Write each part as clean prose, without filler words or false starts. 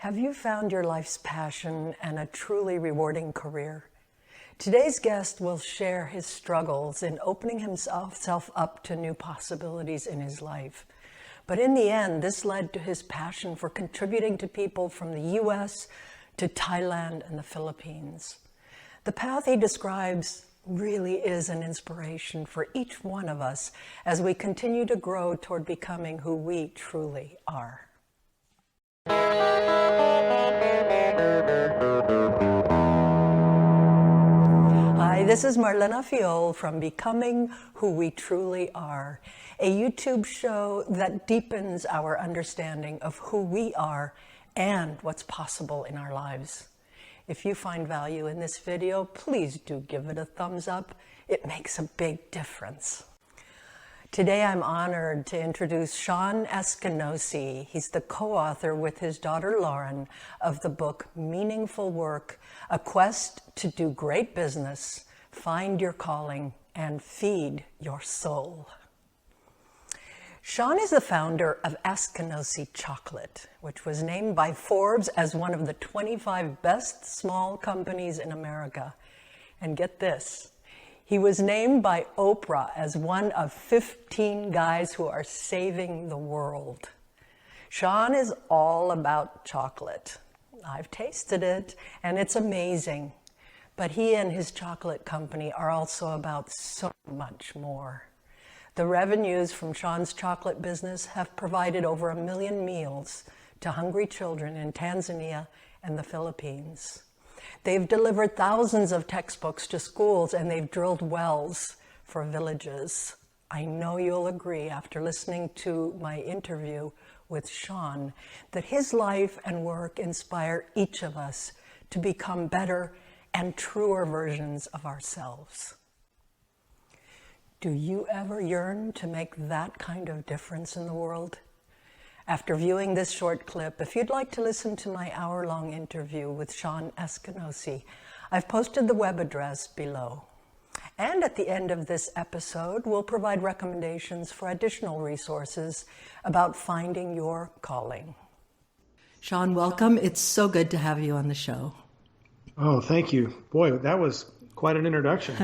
Have you found your life's passion and a truly rewarding career? Today's guest will share his struggles in opening himself up to new possibilities in his life. But in the end, this led to his passion for contributing to people from the US to Thailand and the Philippines. The path he describes really is an inspiration for each one of us as we continue to grow toward becoming who we truly are. Hi, this is Marlena Fiol from Becoming Who We Truly Are, a YouTube show that deepens our understanding of who we are and what's possible in our lives. If you find value in this video, please do give it a thumbs up. It makes a big difference. Today I'm honored to introduce Shawn Askinoskie. He's the co-author with his daughter Lauren of the book Meaningful Work, A Quest to Do Great Business, Find Your Calling, and Feed Your Soul. Shawn is the founder of Askinoskie Chocolate, which was named by Forbes as one of the 25 best small companies in America. And get this, he was named by Oprah as one of 15 guys who are saving the world. Shawn is all about chocolate. I've tasted it, and it's amazing. But he and his chocolate company are also about so much more. The revenues from Shawn's chocolate business have provided over 1 million meals to hungry children in Tanzania and the Philippines. They've delivered thousands of textbooks to schools, and they've drilled wells for villages. I know you'll agree after listening to my interview with Shawn that his life and work inspire each of us to become better and truer versions of ourselves. Do you ever yearn to make that kind of difference in the world? After viewing this short clip, if you'd like to listen to my hour-long interview with Shawn Askinoskie, I've posted the web address below. And at the end of this episode, we'll provide recommendations for additional resources about finding your calling. Shawn, welcome. It's so good to have you on the show. Oh, thank you. Boy, that was quite an introduction.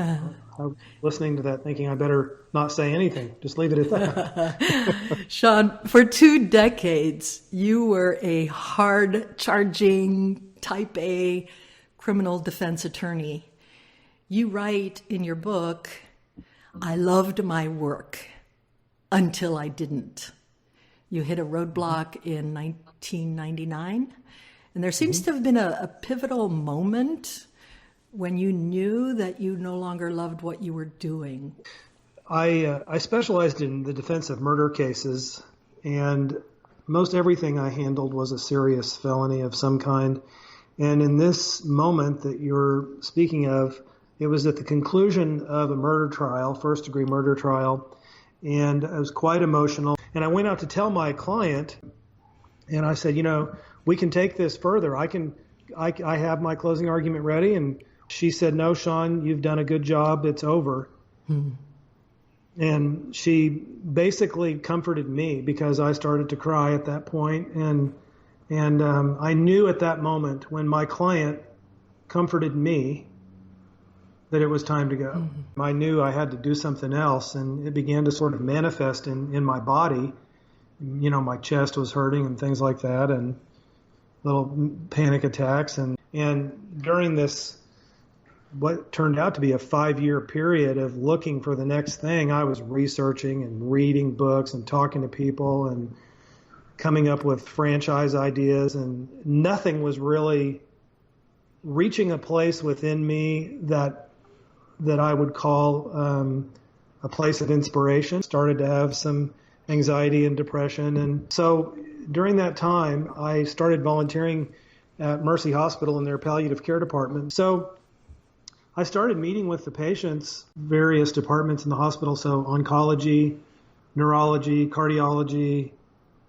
I was listening to that thinking I better not say anything. Just leave it at that. Shawn, for 2 decades, you were a hard-charging, type A criminal defense attorney. You write in your book, I loved my work until I didn't. You hit a roadblock in 1999, and there seems to have been a pivotal moment when you knew that you no longer loved what you were doing. I specialized in the defense of murder cases, and most everything I handled was a serious felony of some kind. And in this moment that you're speaking of, it was at the conclusion of a murder trial, first-degree murder trial, and I was quite emotional. And I went out to tell my client, and I said, we can take this further. I have my closing argument ready, and she said, no, Shawn, you've done a good job. It's over. And she basically comforted me because I started to cry at that point. And I knew at that moment when my client comforted me that it was time to go. I knew I had to do something else, and it began to sort of manifest in my body. My chest was hurting and things like that, and little panic attacks. And during this, what turned out to be a 5-year period of looking for the next thing, I was researching and reading books and talking to people and coming up with franchise ideas, and nothing was really reaching a place within me that I would call a place of inspiration. Started to have some anxiety and depression, and so during that time I started volunteering at Mercy Hospital in their palliative care department. So I started meeting with the patients, various departments in the hospital, so oncology, neurology, cardiology,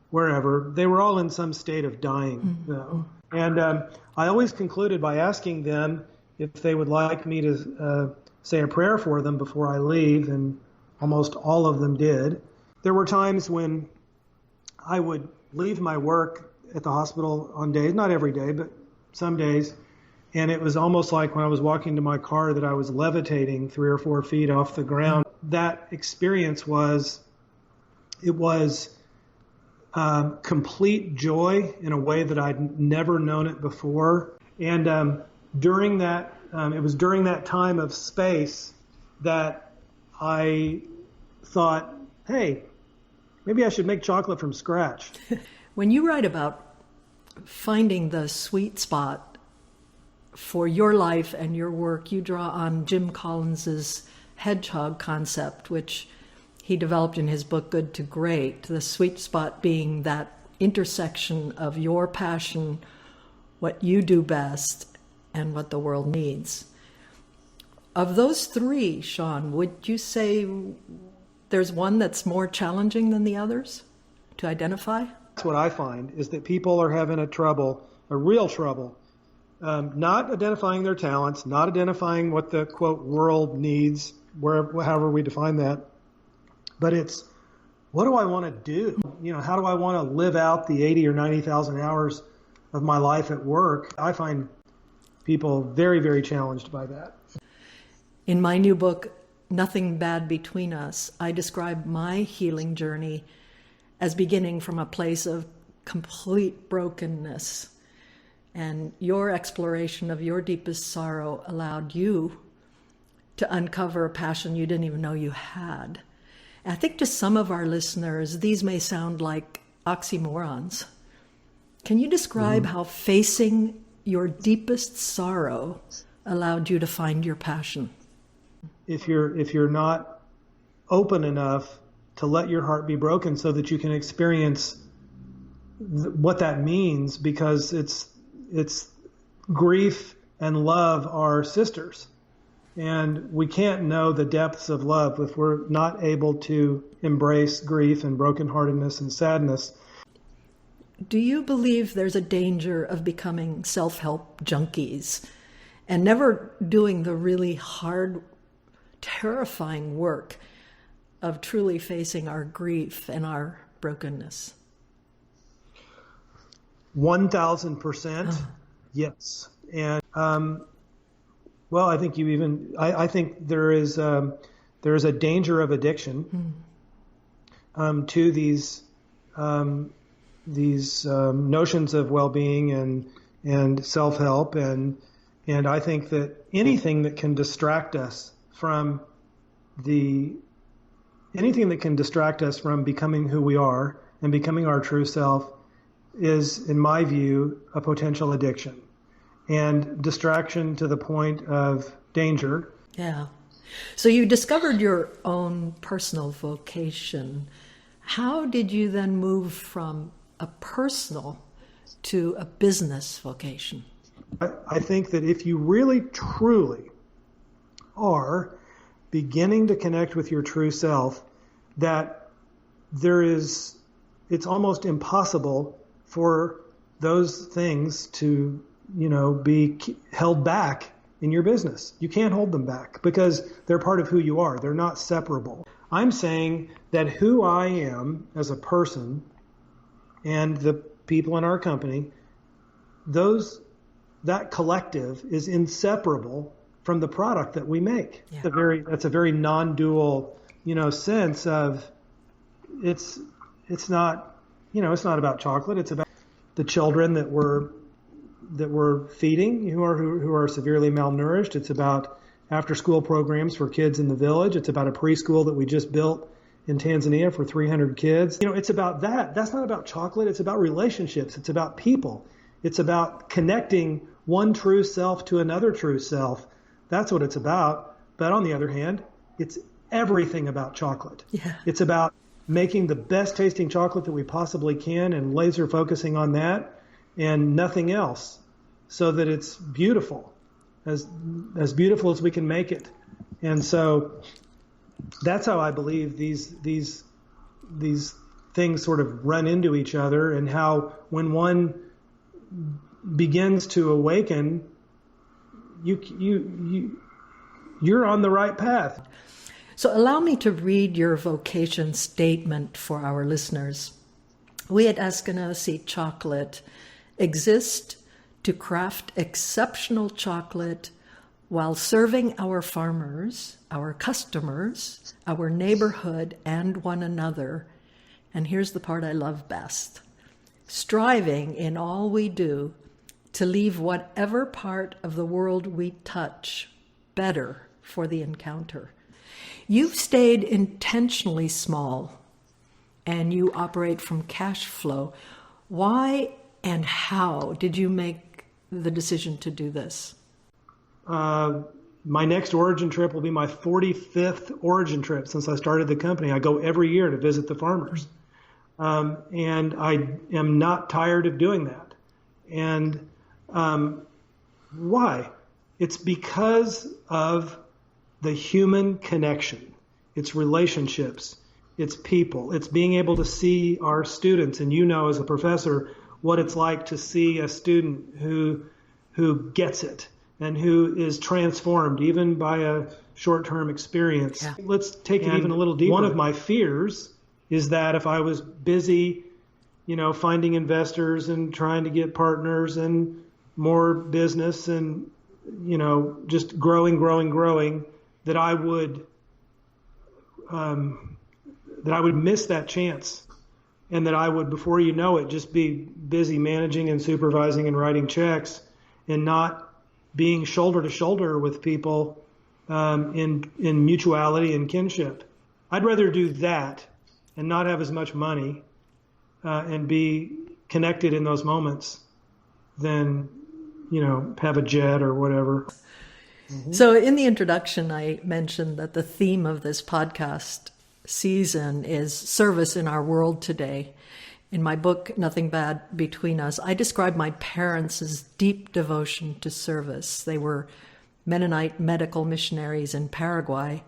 wherever. They were all in some state of dying, though. And I always concluded by asking them if they would like me to say a prayer for them before I leave, and almost all of them did. There were times when I would leave my work at the hospital on days, not every day, but some days. And it was almost like when I was walking to my car that I was levitating 3 or 4 feet off the ground. That experience was complete joy in a way that I'd never known it before. And during that, it was during that time of space that I thought, hey, maybe I should make chocolate from scratch. When you write about finding the sweet spot for your life and your work, you draw on Jim Collins's hedgehog concept, which he developed in his book, Good to Great, the sweet spot being that intersection of your passion, what you do best, and what the world needs. Of those three, Shawn, would you say there's one that's more challenging than the others to identify? That's what I find, is that people are having a real trouble, not identifying their talents, not identifying what the, quote, world needs, however we define that. But it's, what do I want to do? How do I want to live out the 80 or 90,000 hours of my life at work? I find people very, very challenged by that. In my new book, Nothing Bad Between Us, I describe my healing journey as beginning from a place of complete brokenness. And your exploration of your deepest sorrow allowed you to uncover a passion you didn't even know you had. I think to some of our listeners, these may sound like oxymorons. Can you describe how facing your deepest sorrow allowed you to find your passion? If you're not open enough to let your heart be broken so that you can experience what that means, because it's grief and love are sisters. And we can't know the depths of love if we're not able to embrace grief and brokenheartedness and sadness. Do you believe there's a danger of becoming self-help junkies and never doing the really hard, terrifying work of truly facing our grief and our brokenness? 1,000%, yes. And well, I think I think there is a danger of addiction to these notions of well-being and self-help, and I think that anything that can distract us from becoming who we are and becoming our true self is, in my view, a potential addiction. And distraction to the point of danger. Yeah. So you discovered your own personal vocation. How did you then move from a personal to a business vocation? I think that if you really, truly are beginning to connect with your true self, that it's almost impossible for those things to be held back in your business. You can't hold them back because they're part of who you are. They're not separable. I'm saying that who I am as a person and the people in our company, that collective is inseparable from the product that we make. Yeah. That's a very non-dual, sense of it's not about chocolate. It's about the children that we're feeding who are severely malnourished. It's about after-school programs for kids in the village. It's about a preschool that we just built in Tanzania for 300 kids. It's about that. That's not about chocolate. It's about relationships. It's about people. It's about connecting one true self to another true self. That's what it's about. But on the other hand, it's everything about chocolate. Yeah. It's about making the best tasting chocolate that we possibly can and laser focusing on that and nothing else, so that it's beautiful, as beautiful as we can make it. And so that's how I believe these things sort of run into each other, and how when one begins to awaken, you're on the right path. So allow me to read your vocation statement for our listeners. We at Askinoskie Chocolate exist to craft exceptional chocolate while serving our farmers, our customers, our neighborhood, and one another. And here's the part I love best: striving in all we do to leave whatever part of the world we touch better for the encounter. You've stayed intentionally small, and you operate from cash flow. Why and how did you make the decision to do this? My next origin trip will be my 45th origin trip since I started the company. I go every year to visit the farmers. And I am not tired of doing that. And why? It's because of the human connection. It's relationships. It's people. It's being able to see our students. And you know, as a professor, what it's like to see a student who gets it and who is transformed even by a short-term experience. Yeah. Let's take it even a little deeper. One of my fears is that if I was busy, finding investors and trying to get partners and more business and, just growing, that I would miss that chance, and that I would, before you know it, just be busy managing and supervising and writing checks and not being shoulder to shoulder with people in mutuality and kinship. I'd rather do that and not have as much money and be connected in those moments than, have a jet or whatever. Mm-hmm. So in the introduction, I mentioned that the theme of this podcast season is service in our world today. In my book, Nothing Bad Between Us, I describe my parents' deep devotion to service. They were Mennonite medical missionaries in Paraguay.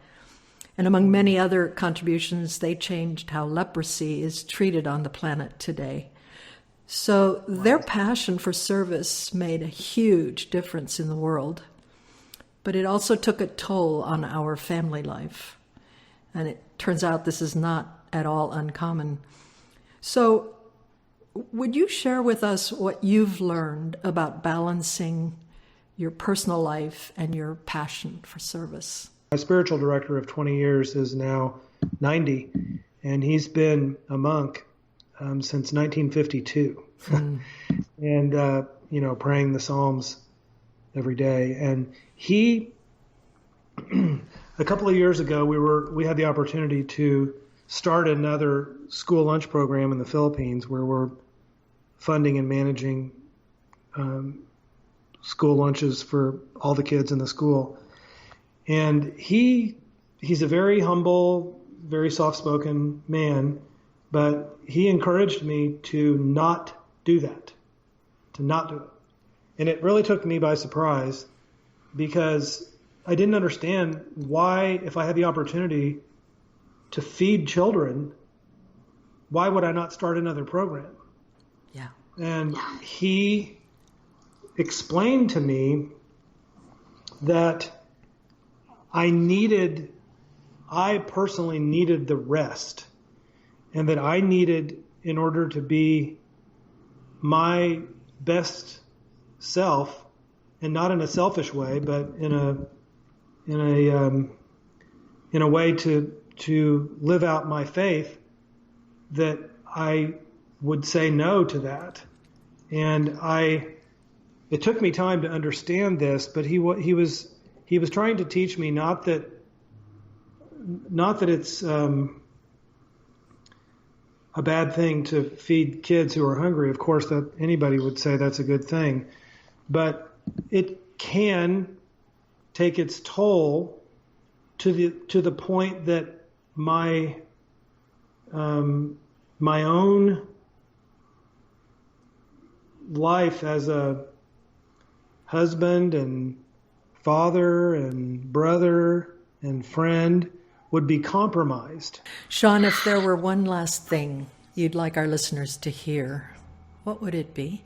And among many other contributions, they changed how leprosy is treated on the planet today. So their passion for service made a huge difference in the world. But it also took a toll on our family life. And it turns out this is not at all uncommon. So would you share with us what you've learned about balancing your personal life and your passion for service? My spiritual director of 20 years is now 90, and he's been a monk since 1952. And, praying the Psalms every day. And he, a couple of years ago, we had the opportunity to start another school lunch program in the Philippines where we're funding and managing school lunches for all the kids in the school. And he's a very humble, very soft-spoken man, but he encouraged me to not do that, to not do it. And it really took me by surprise because I didn't understand why, if I had the opportunity to feed children, why would I not start another program? Yeah. And he explained to me that I personally needed the rest, and that I needed, in order to be my best self, and not in a selfish way, but in a way to live out my faith, that I would say no to that. And it took me time to understand this, but he was trying to teach me not that it's a bad thing to feed kids who are hungry. Of course, that anybody would say that's a good thing, but it can take its toll to the point that my own life as a husband and father and brother and friend would be compromised. Shawn, if there were one last thing you'd like our listeners to hear, what would it be?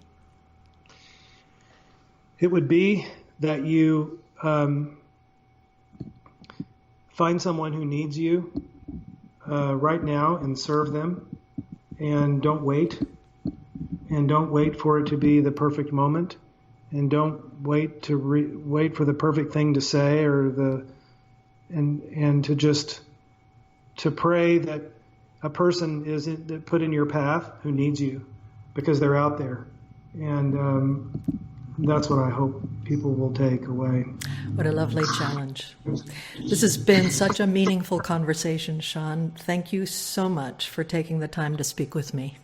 It would be that you find someone who needs you right now and serve them, and don't wait. And don't wait for it to be the perfect moment. And don't wait to wait for the perfect thing to say and to just to pray that a person isn't put in your path who needs you, because they're out there. And that's what I hope people will take away. What a lovely challenge. This has been such a meaningful conversation, Shawn. Thank you so much for taking the time to speak with me.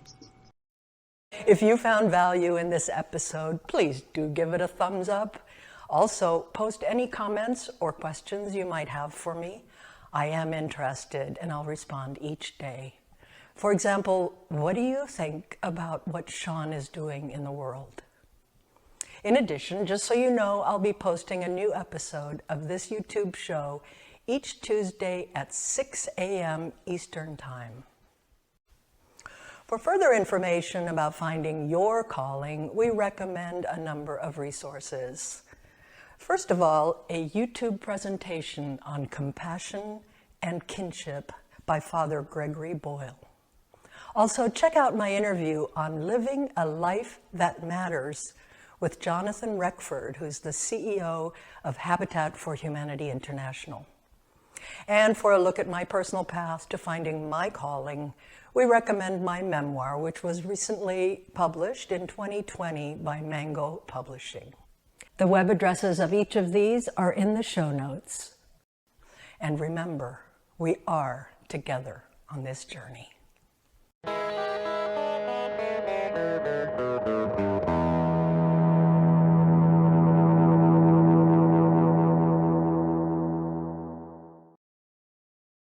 If you found value in this episode, please do give it a thumbs up. Also, post any comments or questions you might have for me. I am interested and I'll respond each day. For example, what do you think about what Shawn is doing in the world? In addition, just so you know, I'll be posting a new episode of this YouTube show each Tuesday at 6 a.m. Eastern Time. For further information about finding your calling, we recommend a number of resources. First of all, a YouTube presentation on compassion and kinship by Father Gregory Boyle. Also, check out my interview on Living a Life That Matters with Jonathan Reckford, who's the CEO of Habitat for Humanity International. And for a look at my personal path to finding my calling, we recommend my memoir, which was recently published in 2020 by Mango Publishing. The web addresses of each of these are in the show notes. And remember, we are together on this journey.